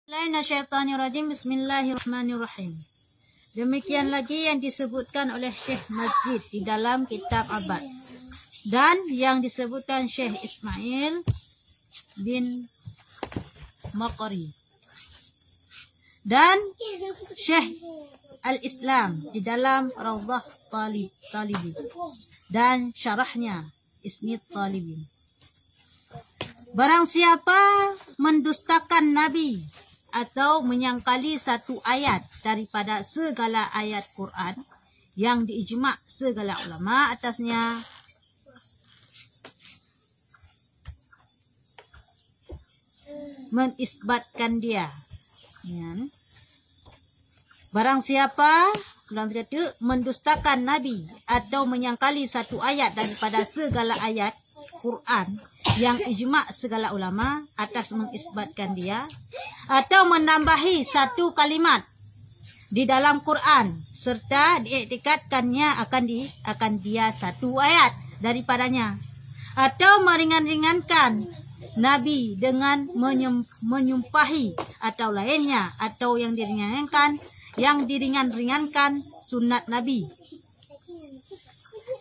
Syaitanirrajim. Bismillahirrahmanirrahim. Demikian lagi yang disebutkan oleh Syekh Majid di dalam kitab Abad, dan yang disebutkan Syekh Ismail bin Maqari dan Syekh Al-Islam di dalam Rawdah Talibin dan syarahnya Isnid Talibin. Barang siapa mendustakan Nabi atau menyangkali satu ayat daripada segala ayat Quran yang diijma' segala ulama atasnya, menisbatkan dia. Barang siapa mendustakan Nabi atau menyangkali satu ayat daripada segala ayat Quran yang ijma' segala ulama atas mengisbatkan dia, atau menambahi satu kalimat di dalam Quran serta diiktikadkannya akan dia satu ayat daripadanya, atau meringan-ringankan Nabi dengan menyumpahi atau lainnya, atau yang diringan-ringankan sunat Nabi,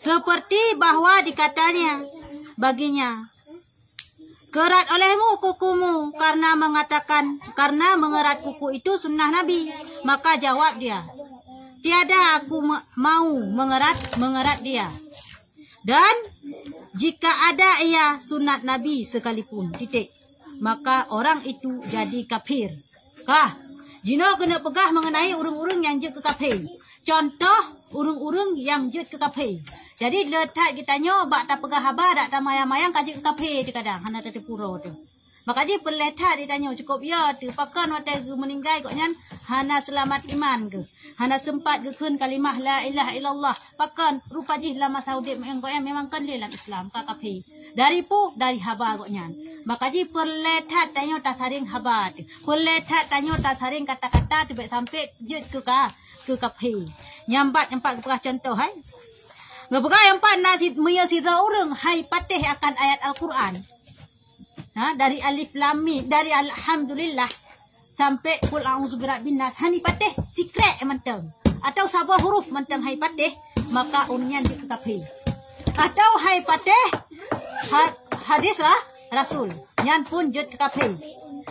seperti bahwa dikatanya baginya, kerat olehmu kukumu, karena mengerat kuku itu sunnah Nabi. Maka jawab dia, tiada aku mau mengerat dia. Dan jika ada ia sunat Nabi sekalipun, maka orang itu jadi kafir. Jino kena pegah mengenai urung-urung yang jut ke kafir. Contoh urung-urung yang jut ke kafir. Jadi letak kita nyoba tak pegah haba, tak mayang-mayang kaji ke kafe di kadang hana tadi pura tu. Maka ji perletak ditanya cukup ya tu pakan waktu ke meninggal kok nyan hana selamat iman ke. Hana sempat ke kun kalimah la ilaha illallah. Pakan rupa ji lama saudip memang kan dalam Islam ka kafe. Dari haba kok nyan. Maka ji perletak tanya tak saring haba tu. Perletak tanya tak saring kata-kata tu sampai jut ke kafe. Nyambat pegah contoh hai. Ngapakah yang nasi menyasira orang hai patih akan ayat Al-Quran. Dari alif lam mim, dari alhamdulillah sampai qul a'udzu birabbin nas, hani patih secret mentang. Atau sabah huruf mentang hai patih, maka unyan diketahui. Atau hai patih hadis lah Rasul, nyan pun jud kekapai.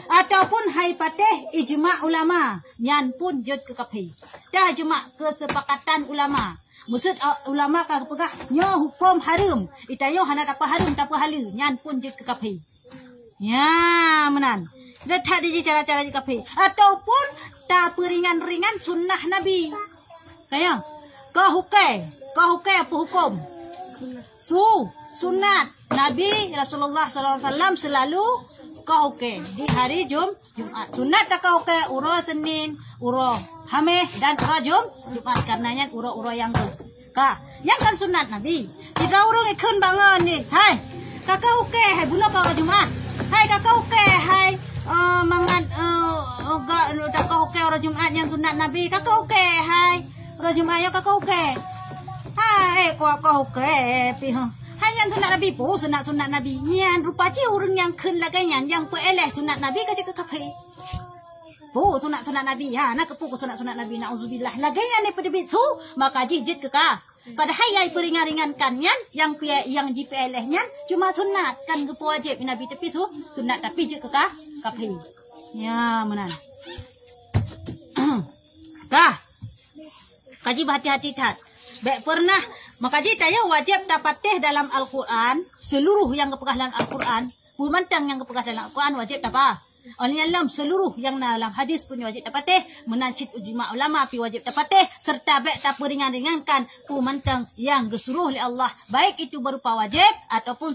Ataupun hai patih ijma' ulama, nyan pun jud kekapai. Dah ijma' kesepakatan ulama. Maksud ulama kah pegah nyo hukum haram. Itayo hana tak haram tak halu. Nyan pun je ke kafe. Ya, menan. Letak di cara-cara di kafe. Ataupun tak peringan-ringan sunnah Nabi. Kaya kau hukai apa hukum? Sunat Nabi Rasulullah SAW selalu kau hukai di hari Jumat. Sunat tak kau hukai uro Senin, uro Hameh dan uro Jumat, karenanya uro yang yang kan sunat Nabi. Tidak urung ikun bangun ni. Hai, kakak uke, hai bunuh kau Jumat. Hai kakak uke, hai mangan kakak uke uro Jumat yang sunat Nabi. Kakak uke, hai uro Jumat yang kakak uke. Hai kakak uke, piho. Hai yang sunat Nabi po, sunat Nabi. Nyan rupa ci urung yang kun laganya yang peleh sunat Nabi kaje ke kafe. Po sunat Nabi nak kepu sunat Nabi, nauzubillah laganya ni pada bitu maka jijit ke padahal yang peringan-ringankan yang JPLH nya cuma sunat kan kepu wajib Nabi tapi sunat tapi je ke kafe ya menan. Kaji hati-hati tat baik pernah makaji tanya wajib dapat teh dalam Al-Quran seluruh yang kepegah dalam Al-Quran pumantang yang kepegah dalam Al-Quran wajib dapat. Oleh alam seluruh yang dalam hadis pun wajib dapat menancit ijma' ulama pi wajib dapat serta baik tak peringan-ringankan pumantang yang gesuruh oleh Allah baik itu berupa wajib ataupun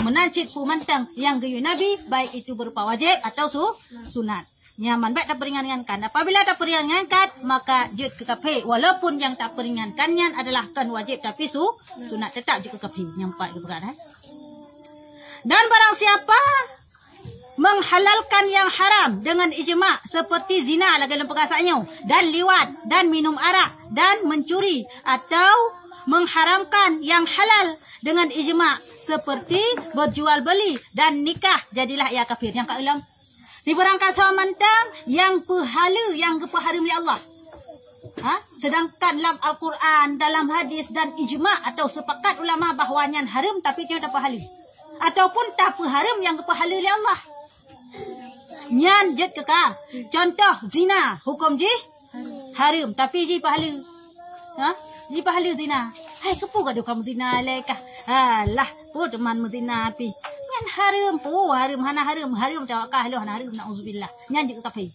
menancit pumantang yang geyu Nabi baik itu berupa wajib atau sunat. Nyaman baik tak peringan-ringankan. Apabila tak peringan-ringankan maka jut ke kafe walaupun yang tak peringankannya adalah kan wajib tapi sunat tetap jut ke kafe nyampak ke perkara. Dan barang siapa menghalalkan yang haram dengan ijma' seperti zina lagi dalam perkataannya dan liwat dan minum arak dan mencuri, atau mengharamkan yang halal dengan ijma' seperti berjual beli dan nikah, jadilah ia kafir. Yang kak ulang Si berangkat sama mantang yang pahala yang kepahala oleh Allah. Sedangkan dalam Al-Quran, dalam hadis dan ijma' atau sepakat ulama bahawa nyan haram tapi dia tak pahala. Ataupun tak haram yang kepahala oleh Allah. Nyan jet kekal. Contoh zina, hukum ji haram tapi ji pahala. Ji pahala zina. Hai kepu gaduh kamu zina lekah. Alah, po teman mu zina api. Nyan haram po, haram hana haram tawakah lo hana haram nauzubillah. Nyan ji kekal.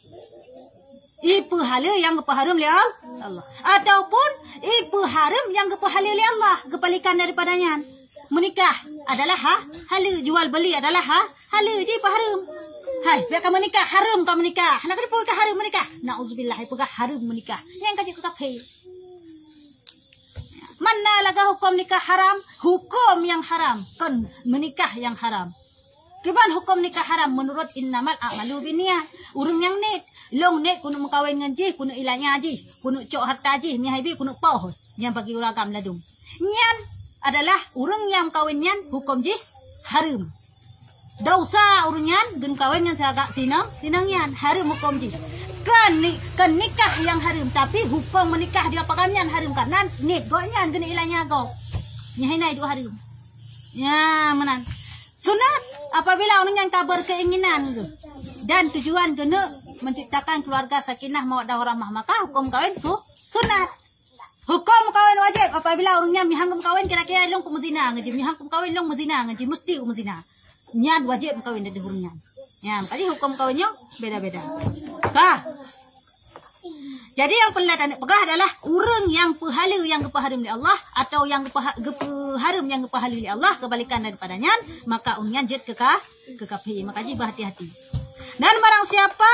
Ibu hala yang kepaharam oleh Allah. Ataupun ibu haram yang kepahala oleh Allah. Kepalikan daripadanya. Menikah adalah hala. Jual beli adalah hala. Jadi haram. Hai, biar kamu menikah. Haram kamu menikah. Nak kena pergi haram menikah. Na'udzubillah. Pergi haram menikah. Yang kaji kekapai. Mana laga hukum nikah haram? Hukum yang haram. Kan menikah yang haram. Kiban hukum nikah haram menurut innamal a'malu binniyat. Urang yang net, long net kuno mengkawin dengan ji, kuno ilahnya ji, kuno cok harta ji, mihabi kuno pauh. Yang bagi uragam ladung. Nyan adalah urang yang kawinnya hukum ji haram. Dosa urunyan gun kawin dengan sagak sinang yan haram hukum ji. Kan nikah yang haram tapi hukum menikah dia pakamnya haram karena net gonya gun ilahnya go. Nyahina itu haram. Ya menan. Sunat apabila orang yang kabar keinginan dan tujuan guna menciptakan keluarga sakinah mawaddah warahmah, maka hukum kawin tu sunat. Hukum kawin wajib apabila orangnya mihangkum kawin kira-kira long kumuzina ngaji, mihangkum kawin long muzina ngaji, mesti kumuzina. Nyan wajib kawin dari orangnya. Ya, jadi hukum kawinnya beda-beda. Jadi yang pelatihan pegah adalah orang yang pahala yang kepaharam oleh Allah atau yang kepaharam yang kepahala oleh Allah kebalikan daripadanya, maka unyan jet kekafir. Maka ji berhati-hati. Dan barang siapa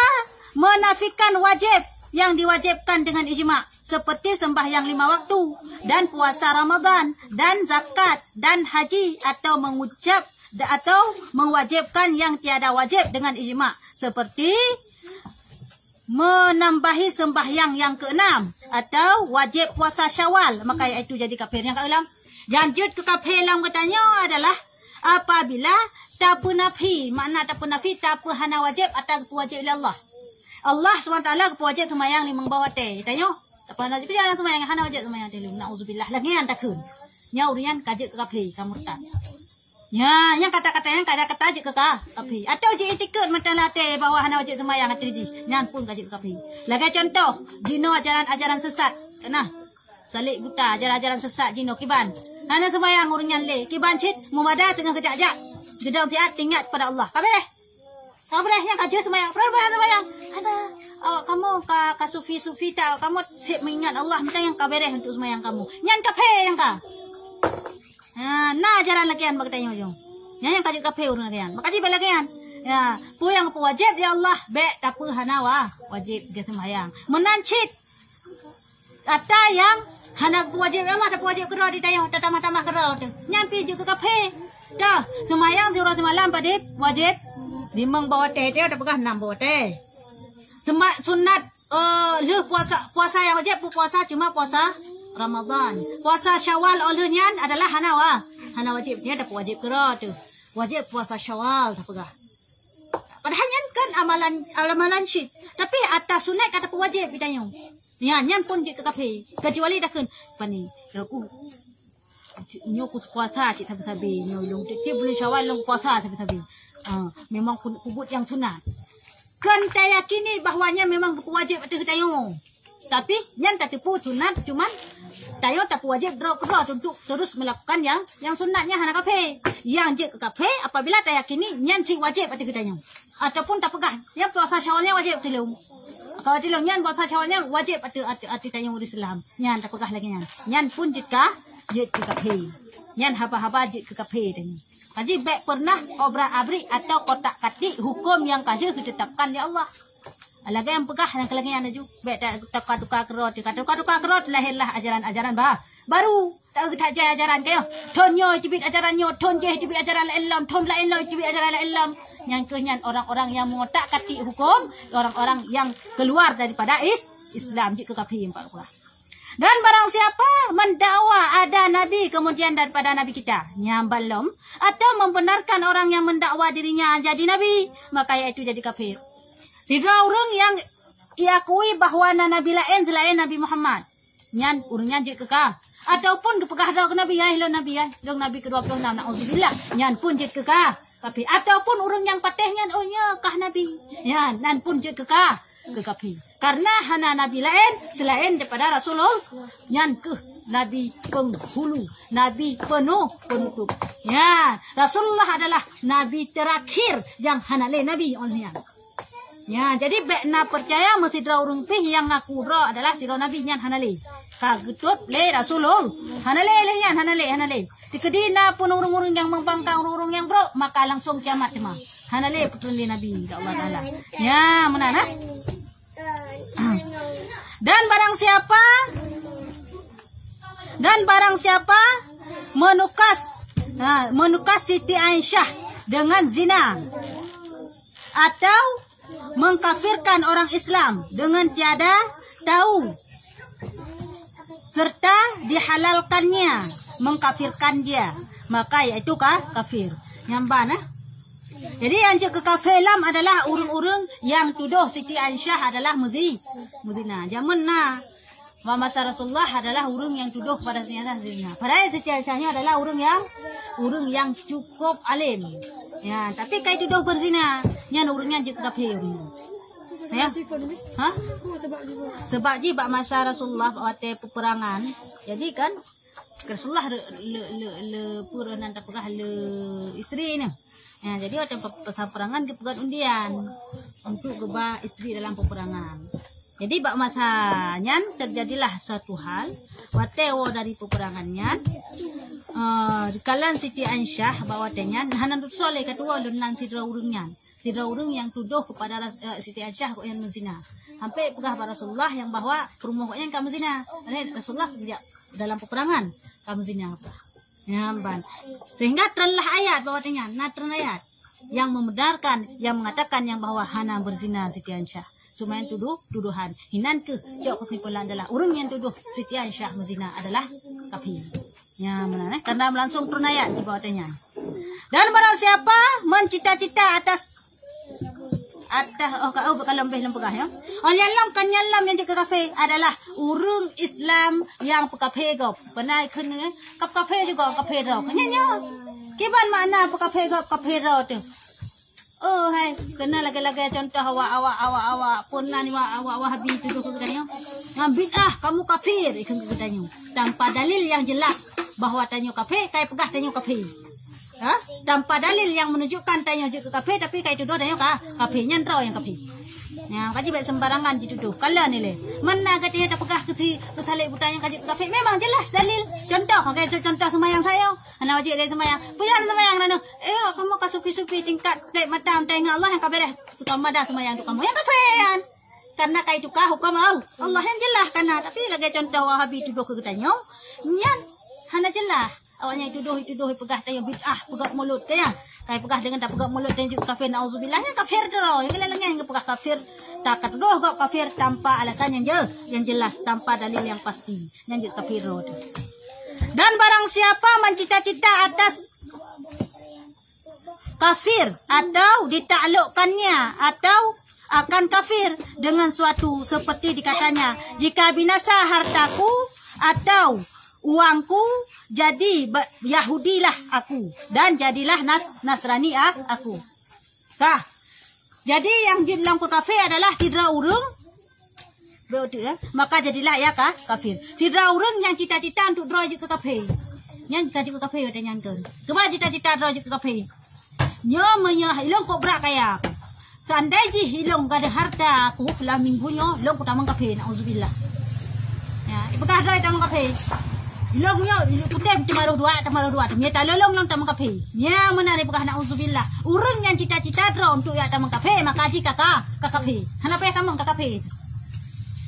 menafikan wajib yang diwajibkan dengan ijma' seperti sembahyang 5 waktu dan puasa Ramadan dan zakat dan haji atau mengucap atau mewajibkan yang tiada wajib dengan ijma' seperti menambahi sembahyang yang ke-6 atau wajib puasa Syawal, maka itu jadi kafir. Yang ke-6 lanjut ke kafir yang bertanya adalah apabila tak nafi, makna tak nafi tak hana wajib atau wajib oleh Allah. Allah SWT wajib sembahyang 5 bawah teh. Tanya tak wajib jangan sembahyang hana wajib sembahyang teh. Nauzubillah lagi yang takun. Nyaurian kajik ke kafir samurtad. Ya, yang kata-katanya kata-kata je ke kafir. Atau je etikad macam latih bahawa hana wajib sembahyang hati ji. Nyan pun kajik ke kafir. Lagi contoh, jino ajaran-ajaran sesat. Kena salik buta ajaran-ajaran sesat jino kiban. Hana sembahyang urang le. Kiban cit mumadah tengah kejak-jak. Gedang siat ingat pada Allah. Kabeh yang kajik sembahyang. Pernah sembahyang. Ada kamu ka sufi-sufi tak kamu sip mengingat Allah minta yang kabeh untuk sembahyang kamu. Nyan kafir yang ka. Nah ajaran lakian bagi tanya ujung. Yang kajik kafe urang lakian. Maka di balakian. Ya, pu yang wajib ya Allah, be tak hanawa wajib ke sembahyang. Menancit. Kata yang hana wajib ya Allah tak wajib kerau di tayo, tak tamah-tamah kerau tu. Nyampi je ke kafe. Dah, sembahyang surah semalam pada wajib 5 bawah teh dia tak pegah 6 bawah teh. Sunat puasa yang wajib puasa cuma puasa Ramadan. Puasa Syawal olehnya adalah hana wajib. Dia ada wajib kera tu. Wajib puasa Syawal tak pegah. Padahal kan amalan syit. Tapi atas sunat kata wajib ditanya. Ya, nyan pun je ke kafe. Kecuali dah kan pani. Aku nyoku puasa cik sabi-sabi. Nyolong dia boleh Syawal long puasa sabi-sabi. Memang kubut yang sunat. Kan tak yakini bahawanya memang wajib atau ditanya. Tapi yang tak tipu sunat cuman tayo tak wajib draw untuk terus melakukan yang sunatnya hana kafe. Yang je ke kafe apabila tak yakini yang si wajib atau kitanya. Ataupun tak pegah yang puasa Syawalnya wajib tilung. Kalau tilung yang puasa Syawalnya wajib atau tayang Islam. Yang tak pegah lagi yang pun je ke kafe. Yang haba-haba je ke kafe tanya. Haji baik pernah obrak-abrik atau kotak-katik hukum yang kaji ditetapkan ya Allah. Lagi yang pegah yang kelagi yang ada juga. Baik tak tukar-tukar kerot. Tukar-tukar kerot lahirlah ajaran-ajaran baru. Tak jaya ajaran kayo. Tonyo cibit ajarannya. Ton je cibit ajaran Islam. Ton lain cibit ajaran Islam. Yang kenyan orang-orang yang mengotak-katik hukum. Orang-orang yang keluar daripada Islam. Jika kafir empat kurang. Dan barang siapa mendakwa ada Nabi kemudian daripada Nabi kita. Nyambalom. Atau membenarkan orang yang mendakwa dirinya jadi Nabi. Maka itu jadi kafir. Sidra urang yang iakui bahwa nabi lain selain Nabi Muhammad. Nyan urangnya je kekah. Ataupun kepegah dah ke Nabi ya, long Nabi ke-26 nauzubillah. Nyan pun je kekah. Tapi ataupun urang yang patehnya oh nya kah Nabi. Ya, nan pun je kekah ke kapi. Karena hana Nabi lain selain daripada Rasulullah. Nyan ke Nabi penghulu, Nabi penutup. Ya, Rasulullah adalah Nabi terakhir yang hanale Nabi olehnya. Ya, jadi bekna percaya mesti urung pih yang ngaku ro adalah siro Nabi nyan hanale. Kagetut le Rasulullah. Hanale le nyan hanale. Dikedina pun urung-urung yang mengpangkang urung yang bro, maka langsung kiamat mah. Hanale putun le Nabi Allah Taala. Ya, menana. Dan barang siapa menukas Siti Aisyah dengan zina atau mengkafirkan orang Islam dengan tiada tahu serta dihalalkannya mengkafirkan dia, maka yaitu kafir. Nyambana. Jadi yang ke kafilam adalah urung-urung yang tuduh Siti Aisyah adalah muzina. Zaman wa masa Rasulullah adalah urung yang tuduh pada zina. Padahal Siti Aisyahnya adalah urung yang cukup alim. Ya, tapi kai tuduh berzina, nyan urungnya je kafir. Ya. Hah? Sebab ji bak masa Rasulullah waktu peperangan. Jadi kan Rasulullah le puranan tapagah le istri ni. Ya, jadi waktu peperangan dipegang undian untuk geba istri dalam peperangan. Jadi bak masanya terjadilah suatu hal waktu dari peperangannya kalan Siti Aisyah bawatnya hanan soleh ketua lunan sidra urungnya. Sidra urung yang tuduh kepada Siti Aisyah yang menzina. Sampai pegah pada Rasulullah yang bahwa permohonannya kamu zina. Rasulullah tidak dalam peperangan kamu zina apa? Nyamban. Sehingga terenlah ayat bawatnya, natren ayat yang membenarkan, yang mengatakan yang bahwa hana berzina Siti Aisyah. Sumayan tuduhan. Hinan ke jauh kesimpulan adalah urung yang tuduh Siti Aisyah menzina adalah kafir. Ya mana? Karena langsung turun ayat di bawahnya. Dan barang siapa mencita-cita atas kalau lebih lempegah ya. Nyalam kan nyalam yang jaga kafe adalah urung Islam yang kafe gop. Pernah ikut ni kafe juga kafe ro. Nyanyo. Kiban mana kafe gop kafe ro tu. Oh hai, kena lagi-lagi contoh awak pun nani awak wahabi tu katanya. Ngambil kamu kafir ikut katanya. Tanpa dalil yang jelas bahwa tanyo kafir, kai pegah tanyo kafir. Tanpa dalil yang menunjukkan tanyo juga kafir, tapi kai tuduh tanyo kafirnya ro yang kafir. Ya, kaji baik sembarangan dituduh. Kala ni le. Mana katanya tak pegah kesalik butanya kaji kafir. Memang jelas dalil. Contoh, contoh semayang saya. Anak wajib dia semayang. Pujan semayang nanu. Kamu kasupi-supi tingkat plate mata tengok Allah yang kafir dah. Kamu dah semayang tu kamu yang kafir. Karena kai tu hukum Allah yang jelas karena tapi lagi contoh Wahabi tuduh ke katanya. Nyan hana jelas. Awaknya tuduh pegah tanya bid'ah, pegah mulut tanya. Kai pegah dengan tak pegah mulut tanya juga kafir nauzubillahnya kafir tu. Yang lain pegah kafir tak tuduh kau kafir tanpa alasan yang jelas, tanpa dalil yang pasti. Yang juga kafir tu. Dan barang siapa mencita-cita atas kafir atau ditaklukkannya atau akan kafir dengan suatu seperti dikatanya, jika binasa hartaku atau uangku, jadi Yahudilah aku dan jadilah Nasrani aku. Jadi yang dibilang kafir adalah sidra urung, maka jadilah ya kafir. Sidra urung yang cita-cita untuk draw ke kafir. Yang cita-cita kafir katanya kan. Coba cita-cita draw ke kafir. Nyamanya hilong kok berak kaya. Seandainya hilong gak ada harta aku pulang minggunya, hilong pertama kafir. Nauzubillah. Ya, ipakah draw tamang kafir. Long yo kutem tamaru dua ternyata lolong long tamang kafe. Ya mana ni bukan nauzubillah. Urang yang cita-cita draw untuk ya tamang kafe maka jika ka kafe. Kenapa ya tamang kafe?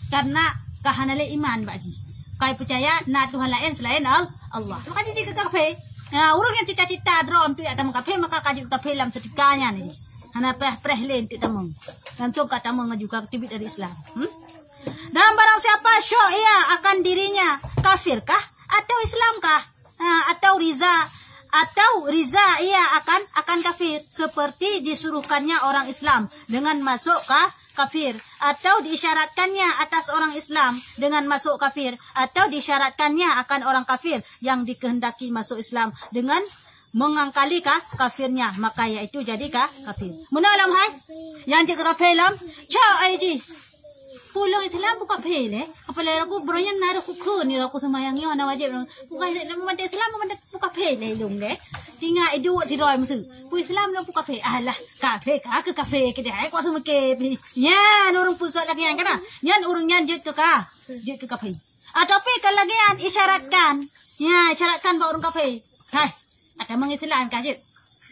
Karena kahanale iman bagi. Kai percaya na Tuhan lain selain Allah. Maka jika kafe. Ya urang yang cita-cita draw untuk ya tamang kafe maka kaji kafe dalam setikanya ni. Hana preh len ti tamang. Langsung kata tamang juga tibit dari Islam. Dan barang siapa syok ia akan dirinya kafirkah? Atau Islamkah? Atau Riza ia akan kafir seperti disuruhkannya orang Islam dengan masuk kafir, atau diisyaratkannya atas orang Islam dengan masuk kafir, atau disyaratkannya akan orang kafir yang dikehendaki masuk Islam dengan mengangkali kafirnya, maka iaitu jadi kafir. Menalam hai yang jaga kafir lam cha aji pulang Islam buka pele kepala aku beronya naruh kuku ni aku semayang yo ana wajib buka Islam buka pele lung le tinga idu si roi musu pu Islam lo buka pele alah kafe ke kafe ke dai ko sama ke nya urang pusat lagi yang kana nyan urang nyan jet ke kafe atapi kalau lagi isyaratkan ya isyaratkan ba urang kafe hai ada mengislam kaje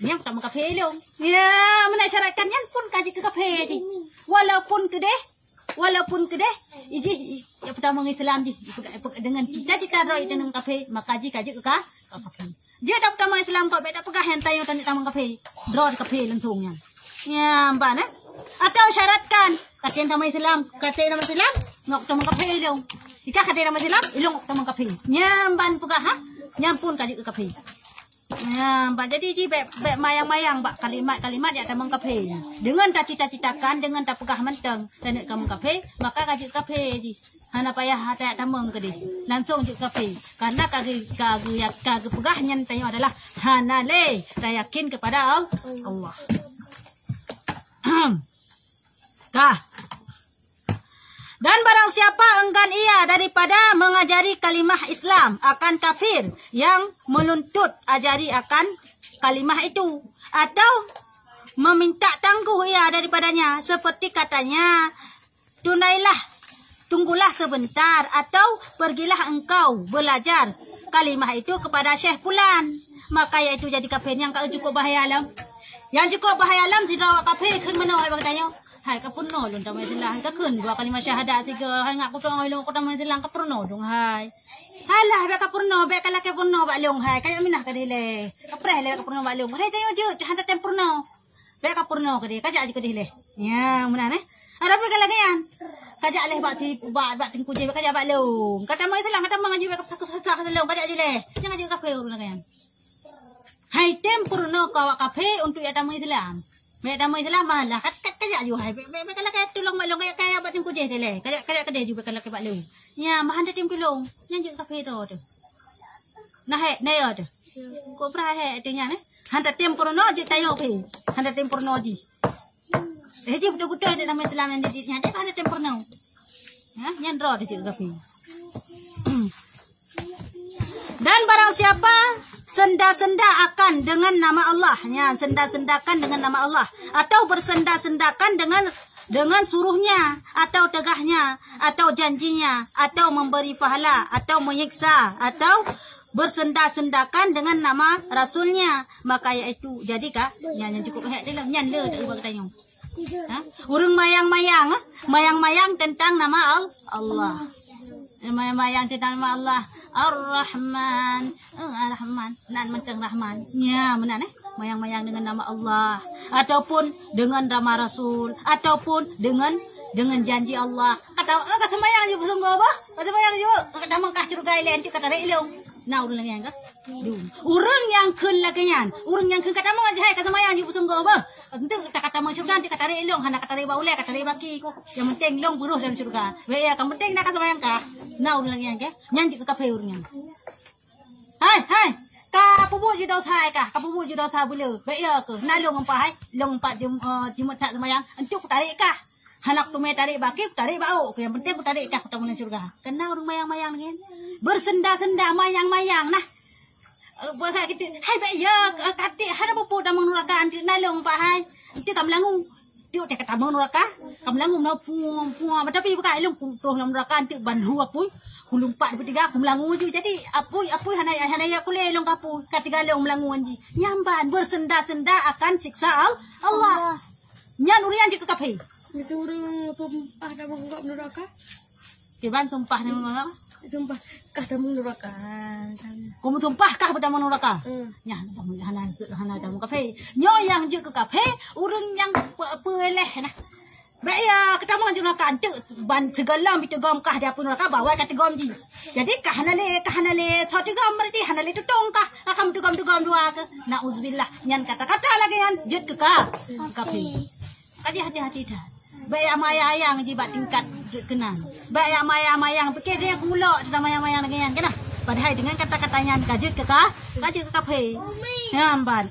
yang sama kafe long ya mana isyaratkan nyan pun kaje ke kafe ji walaupun kedeh iji ya pertama Islam ji dengan cita-cita roi dengan kafe maka ji kaje ke kafe dia dak pertama Islam kok beda pegah hentai yang tanya kafe draw di kafe langsungnya ya mbak nah atau syaratkan katen nama Islam ngok pertama kafe ilong jika katen nama Islam ilong pertama kafe nyamban pegah ha nyampun kaje ke kafe ya, mbak jadi ji bek mayang-mayang mbak kalimat ya tamang kafe. Dengan tak cita-citakan dengan tak pegah menteng dan kamu kafe, maka kaji kafe ji. Hana payah hati tamang ke deh. Langsung ji kafe. Karena kagi pegahnya tayo adalah hana le yakin kepada Allah. Kah. Dan barang siapa enggan ia daripada mengajari kalimah Islam akan kafir yang menuntut ajari akan kalimah itu atau meminta tangguh ia daripadanya seperti katanya tunggulah sebentar atau pergilah engkau belajar kalimah itu kepada Syekh Fulan, maka iaitu jadi kafir yang cukup bahaya alam. Yang cukup bahaya alam tidak kafir kan mana hai bagdanya. Hai kapurno lun tamai silang ka kun dua kalimat syahadat tiga hai ngak kutong ilung ko tamai silang kapurno dong hai halah be kapurno be kala kapurno ba long hai kaya minah ka dile kapreh le kapurno ba long hai tayo ju handa tempurno be kapurno ka di kaja ji ka dile ya muna ne ada be kala kayan kaja leh ba tingku je kaja ba long kata mai silang kata mangaji be ka long kaja ji le jangan ji ka fe urun kayan hai tempurno ka kafe untuk ya tamai silang Mereka mau Islam malah kat kaya juga hai. Mereka kalau kaya tolong malong kaya buat tim kuje deh. Kaya kedai juga kalau kaya balung. Ya mahan tim tolong. Yang juga kafe tu. Nah tu. Kau pernah tinya ne? Handa tim porno je tayo pe. Handa tim porno je. Ji betul-betul ada nama Islam yang dia ada handa tim porno. Ya, yang ro je kafe. Dan barang siapa senda-senda akan dengan nama Allah, ya, senda-sendakan dengan nama Allah, atau bersenda-sendakan dengan suruhnya, atau tegahnya, atau janjinya, atau memberi pahala, atau menyiksa, atau bersenda-sendakan dengan nama Rasulnya, maka iaitu jadikah? Yang cukup hak dia lah, nyan le tak ibu tanya. Urang mayang-mayang tentang nama Allah. Mayang tentang nama Allah. Ar-Rahman, Ar-Rahman, nan menteng Rahman. Ya, mana nih? Mayang-mayang dengan nama Allah, ataupun dengan nama Rasul, ataupun dengan janji Allah. Kata semayang juga sungguh apa? Kata semayang juga kata mangkah curugai lain kata relong. Nah, urang yang kan? Urang yang kun lagian. Urang yang kun kata mang hai kata semayang juga sungguh apa? Tentu kata mang surga nanti kata relong, hana kata reba ule, kata reba ki ko. Yang penting long buruh dalam surga. Be ya, yang penting nak kata semayang kah? Nah, urang yang ke? Nyanyi ke kafe urang yang. Hai. Ka pubu ju dosa kah? Ka pubu ju dosa bulu. Be ya ke? Na long empat hai, long empat jumat tak semayang. Entuk tarik kah? Hanak tu tarik baki, tarik bau. Yang penting tarik kah ketemu dengan surga. Kena urang mayang-mayang ni. Bersenda-senda mayang-mayang nah. Buat kita, hai be ya, kati hada pupu dah menuraka anti nalong pak hai. Itu kamlangu. Itu tak kata menuraka. Kamlangu na puang. Tapi bukan ilung puang menuraka anti banhu apui. Kulung pak bertiga kumlangu ju. Jadi apui hana ya kule long kapu. Katiga long melangu anji. Nyamban bersenda-senda akan siksa Allah. Nyan urian je ke kafe. Disuruh sumpah dah menggak neraka. Kiban sumpah dah menggak. Sumpah kah dah neraka. Kamu sumpah kah pada neraka? Ya, hana dah kafe. Nyo yang je ke kafe, urang yang peleh nah. Baik ya, kita mau neraka antu ban segala bitu gom kah dia pun neraka bawa kata gom ji. Jadi kah hanale thoti gom berarti hanale tutong kah akam tu gom dua ke. Nauzubillah. Nyan kata-kata lagi yang jut ke kafe. Kadi hati-hati dah. Baik amayang jibat tingkat kenal. Baik amayang pikir dia gula tentang mayang dengan kena. Padahal dengan kata-katanya kajut ke kape. Nyamban.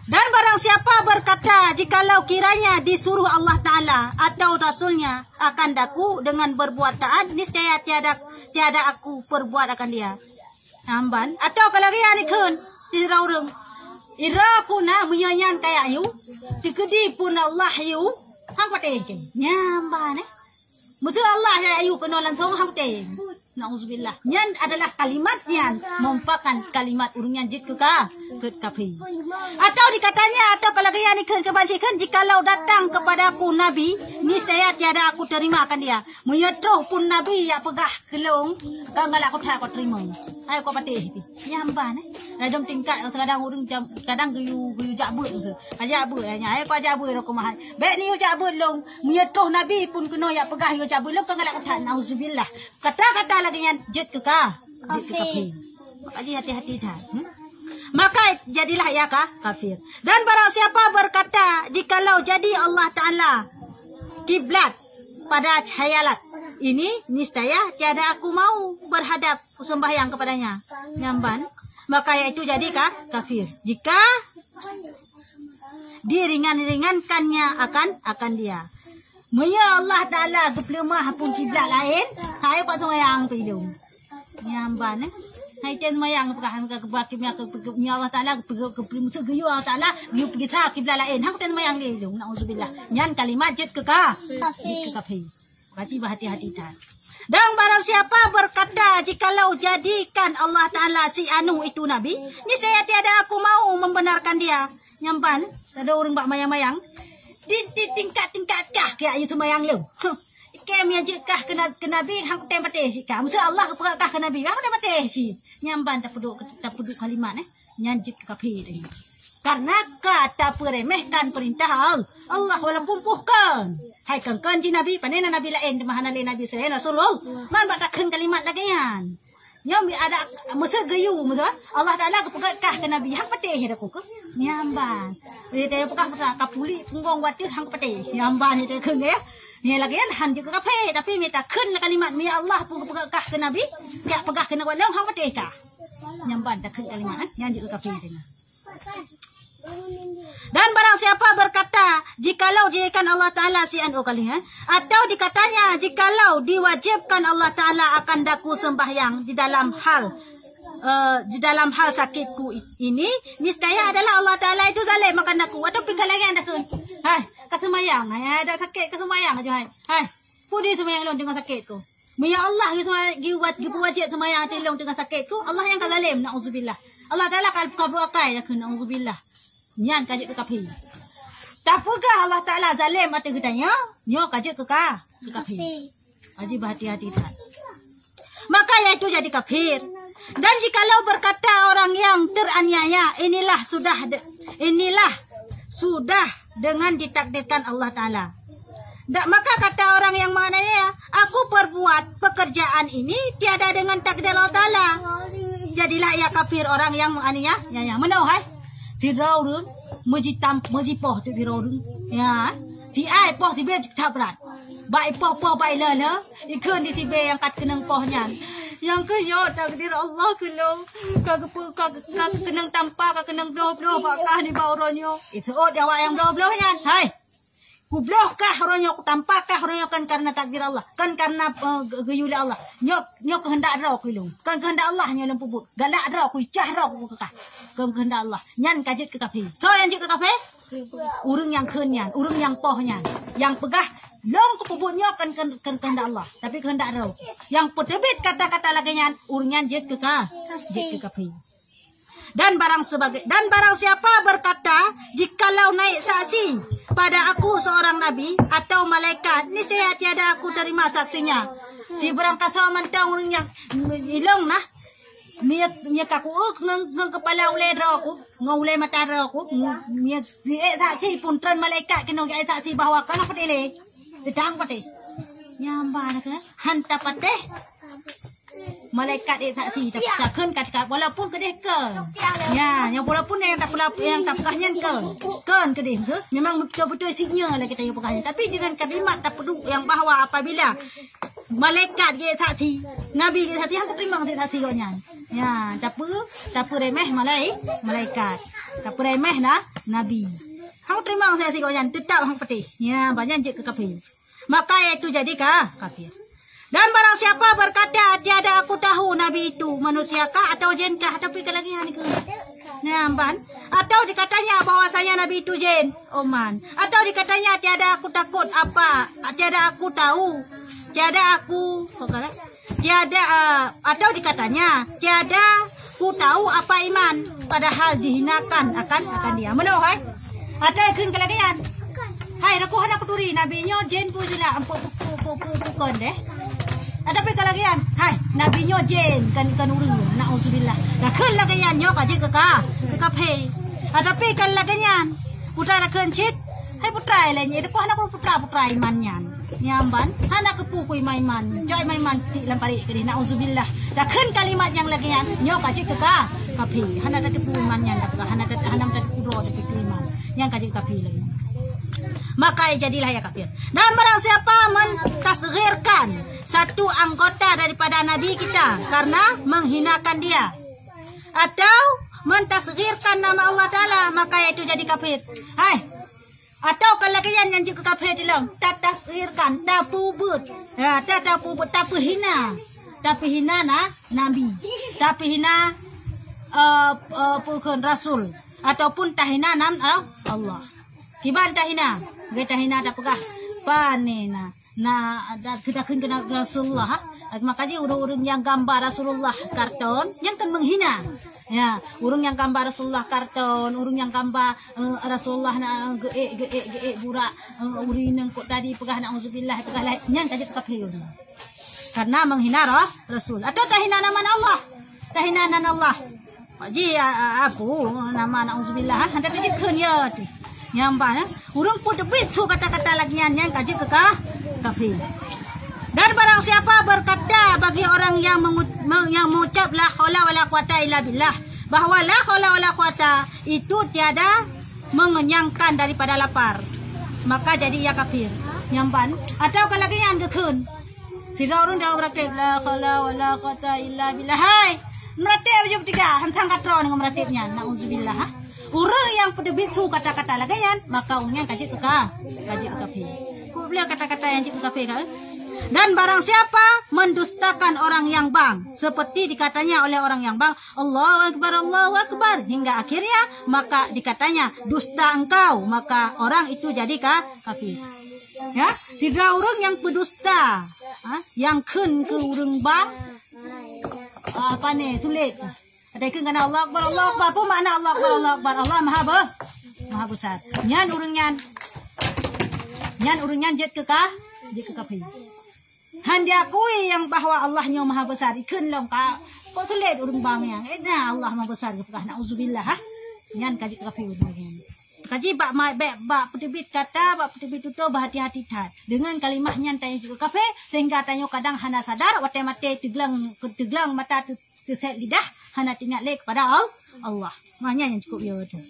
Dan barang siapa berkata jikalau kiranya disuruh Allah Ta'ala atau Rasulnya akan daku dengan berbuat taat, niscaya tiada aku perbuat akan dia. Nyamban. Atau kalau dia nikun di raurung. Ira puna menyanyan kayak you, tikedi puna Allah you, hang pateh ke? Nyamban Mutu Allah ya you penolan thong hang pateh. Nauzubillah. Nyan adalah kalimat yang merupakan kalimat urungan jit ke kafi. Atau dikatanya atau kalau dia ni kebajikan jikalau datang kepadaku Nabi, niscaya tiada aku terima akan dia. Menyetruh pun Nabi ya pegah kelong, kanggal aku tak aku terima. Ayo kau patih ti. Nyamban Dalam tingkat kadang urung kadang guyu jabut tu. Aja abut ayo kau aja abut aku mahal. Baik ni jabut long, menyetruh Nabi pun kena ya pegah yo jabut long kanggal aku tak. Nauzubillah. Kata-kata lagi yang jet ke kafir. Maka hati-hati dah. Maka jadilah ia kafir. Dan barang siapa berkata jikalau jadi Allah Ta'ala kiblat pada khayalat ini, niscaya tiada aku mau berhadap sembahyang kepadanya. Nyamban. Maka itu jadi kafir. Jika diringan-ringankannya akan dia. Maya Allah Ta'ala kepelemah pun kiblat lain. Hai pak semayang pilih. Nyamban hai ten semayang ke Allah Ta'ala kepelemah segayu Allah Ta'ala you pergi tak kiblat lain. Hang ten semayang dia. Nauzubillah. Nyan kalimat jet ke kafir. Wajib hati-hati tak. Dan barang siapa berkata jikalau jadikan Allah Ta'ala si anu itu Nabi, niscaya tiada aku mau membenarkan dia. Nyamban ada orang bak mayang-mayang. Di tingkat-tingkat kah kayak ayu semayang lu. Kem ya jekah ke Nabi hang tem pateh si kah. Mesti Allah kah ke Nabi hang tem pateh si. Nyamban tak peduk kalimat nyanjik ke kafir ini. Karena kata peremehkan perintah Allah walaupun puhkan. Hai kan ji Nabi panena Nabi lain mahana lain Nabi saya Rasulullah. Man batakan kalimat lagian. Yang ada masa gayu masa Allah Ta'ala kepegakah ke Nabi hang pateh dak ku nyamban. Dia pegah kapuli punggong watir hang pateh. Nyamban itu keung ya. Ni lagian han juga kape tapi minta keun kalimat mi Allah pun kepegakah ke Nabi, dia pegah ke Nabi hang pateh kah. Nyamban tak keun kalimat yang juga kape dengan. Dan barang siapa berkata jikalau jadikan Allah Ta'ala si anu kalian atau dikatanya jikalau diwajibkan Allah Ta'ala akan daku sembahyang di dalam hal sakitku ini, niscaya adalah Allah Ta'ala itu zalim makan daku atau pinggalangan dah kun. Hai kat semayang ada sakit kat semayang aja hai pudi semayang long dengan sakitku. Ya Allah gitu wajib semayang tolong dengan sakitku. Allah yang zalim. Nauzubillah. Allah Ta'ala kabur akai dah kun. Nauzubillah. Nyan kajik ke kafir. Tapukah Allah Ta'ala zalim mata kitanya? Nyo kajik ke kafir. Wajib hati-hati tak. Maka yaitu jadi kafir. Dan jikalau berkata orang yang teraniaya, inilah sudah dengan ditakdirkan Allah Ta'ala. Maka kata orang yang menganiaya, aku perbuat pekerjaan ini tiada dengan takdir Allah Ta'ala. Jadilah ia kafir orang yang menganiaya. Ya, menau hai. Tirau rung, poh tu tirau rung. Ya, si ai poh si be tabrat. Bai poh bai le. Ikun di si be yang kat kenang pohnya. Yang kenyo takdir Allah kelong. Kagak kenang tanpa kagak kenang bloh bakah ni bau ronyo. Itu jawab yang bloh nya. Hai. Ku bloh kah ronyo ku tanpa kah ronyo kan karena takdir Allah. Kan karena gayul Allah. Nyok kehendak ro kelong. Kan kehendak Allah nyo lem puput. Galak ro ku cah ro ku kah. Kehendak Allah. Nyan kajut ke kafir. So yang jut ke kafir? Urung yang kenyan, urung yang pohnya. Yang pegah long ke puputnya kan kehendak Allah. Tapi kehendak ro. Yang petebit kata-kata lagi nyan urung nyan jut ke kafir. Dan barang siapa berkata jikalau naik saksi pada aku seorang nabi atau malaikat, niscaya tiada aku terima saksinya. Si berangkat sama mentang urang yang ilong nah. Mia kaku ngang kepala ulai aku, ngulai mata aku, mia saksi pun tren malaikat kena saksi bahawa kana patele. Dedang pateh. Nyamba nak hanta pateh. malaikat dia saksi tak kan kat walaupun kedeh ke. Ya, yang walaupun yang tak pekahnya ke. Kan kedeh tu memang betul-betul sinya lah kita yang pekahnya. Tapi dengan kalimat tak perlu yang bahawa apabila malaikat dia saksi, nabi dia saksi hang terima dia saksi gonya. Ya, tak remeh malaikat. Tak remeh dah nabi. Hang terima saksi gonya tetap hang petih. Ya, banyak je ke kafir. Maka itu jadi kafir. Dan barang siapa berkata tiada aku tahu nabi itu manusiakah atau jinkah, tapi kelagian ke namban, atau dikatanya bahwasanya nabi itu jin, oman, atau dikatanya tiada aku takut apa, tiada aku tahu, tiada aku atau dikatanya tiada aku tahu apa iman, padahal dihinakan akan dia. Menurut atau yang kelagian, hai aku hendak peturi nabinya jin pun sila pukul deh. Tapi kalau kian, hai nabi nyo jen kan urung nauzubillah. Dah kan lah kian nyo kaje ke kafe. Tapi kan lah kian, putra dah kencit, hai putra lain. Ini pun anak putra imannya. Nyamban, anak kepuku iman, jai iman ti lampari kini nauzubillah. Dah kan kalimat yang lagi kian nyo kaje ke kafe. Anak dah kepuku imannya, anak dah hanam dah kuro dah iman. Yang kaje kafe lagi. Maka jadilah ya kafir. Dan barang siapa mentasghirkan satu anggota daripada nabi kita karena menghinakan dia atau mentasghirkan nama Allah Taala, maka itu jadi kafir. Hai. Atau kalau kalian yang juga kafir dalam tasghirkan, tak pubut. Ya, tak pubut, tak hina. Tapi hina nabi. Tapi hina bukan rasul ataupun tahina nama Allah. Kiban tahina, kita hina tak pegah, panena, kita kena Rasulullah. Makanya urung yang gambar Rasulullah karton, yang kan menghina. Ya, urung yang gambar Rasulullah karton, urung yang gambar Rasulullah ge burak, urin yang kok tadi pegah nauzubillah pegah lain, yang kaje kafir. Karena menghina Rasul atau tahina nama Allah, tahina nama Allah. Ji aku nama nauzubillah, hendak jadi kenya tu. Yang mana urung pun debit su kata-kata lagian yang kaji kafir. Dan barang siapa berkata bagi orang yang mengucap la haula wala quwata illa billah, bahwa la haula wala quwata itu tiada mengenyangkan daripada lapar, maka jadi ia kafir. Nyamban atau kalagian gekun sira urung dalam rakib la haula wala quwata illa billah. Hai meratib je bertiga hantang katron dengan meratibnya nauzubillah. Orang yang pedebit su kata-kata lagayan, maka orangnya kaji kafir. Boleh kata-kata yang kaji kafir kan? Dan barang siapa mendustakan orang yang bang, seperti dikatanya oleh orang yang bang, Allahu Akbar, hingga akhirnya, maka dikatanya dusta engkau, maka orang itu jadi kafir. Ya, tidak orang yang berdusta, yang kun ke orang bang, apa nih sulit. Ada kena Allah Akbar, apa makna Allah Akbar, Allah Maha besar. Nyan urungan jet ke kafir. Han diakui yang bahwa Allahnya Maha besar. Ikun long ka, kok sulit urung bang yang. Allah Maha besar ke pekah nauzubillah. Nyan kaji kafir urungan. Kaji bak pedebit kata, bak pedebit itu berhati-hati tat. Dengan kalimah nyan tanya juga kafir, sehingga tanya kadang hana sadar, wate-mate teglang mata terset lidah, hana tingat lek kepada Allah. Maknanya yang cukup ya tu.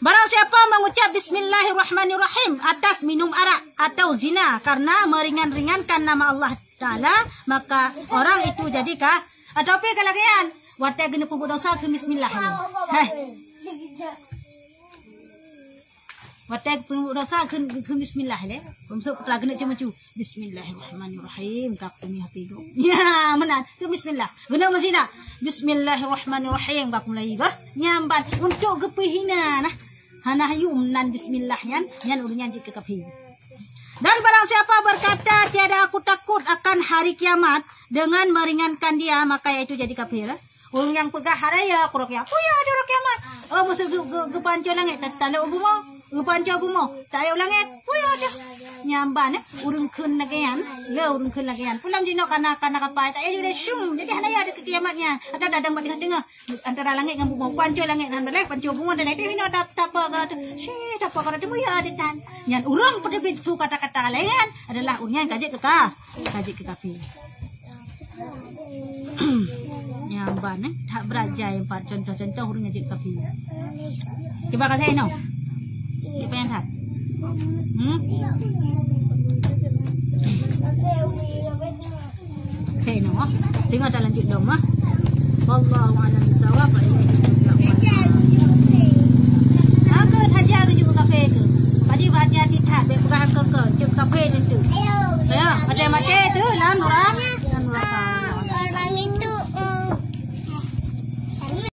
Barang siapa mengucap Bismillahirrahmanirrahim atas minum arak atau zina karena meringan-ringankan nama Allah Ta'ala, maka orang itu jadikah atau apa kalau kalian wate guna pubuk dosa ke Bismillah. Wate pubuk dosa ke Bismillah le. Masuk kepala guna macam tu. Bismillahirrahmanirrahim. Kap ni hafi go. Ya, mana? Tu Bismillah. Guna mazina. Bismillahirrahmanirrahim. Bak mulai bah. Nyamban untuk kepihina nah. Hana hayum nan Bismillah yan urunyan jika kafir. Dan barang siapa berkata tiada aku takut akan hari kiamat dengan meringankan dia, maka itu jadi kafir. Orang yang pegah haraya kurok ya. Oh ya ada orang kiamat. Oh mesti gepanco langit tanda ubumo. Gepanco ubumo. Tayo langit. Oh ya ada. Nyamban urung kun lagian. Le urung kun lagian. Pulang dino kana kapai. Tak ada syum. Jadi hanaya ada kiamatnya. Atau dadang pada tengah antara langit dengan bumo. Panco langit dan belak panco bumo dan itu ini tak apa. Syih tak apa kada temu ya ada tan. Nyan urung pedebit su kata-kata lain adalah urang kaji ke kafir. Yang ban tak berajai empat contoh-contoh huruf ngajak kapi. Coba kasih no. Siapa yang tak? Saya no. Tengok tak lanjut dong mah. Wallahu a'lam bishawab.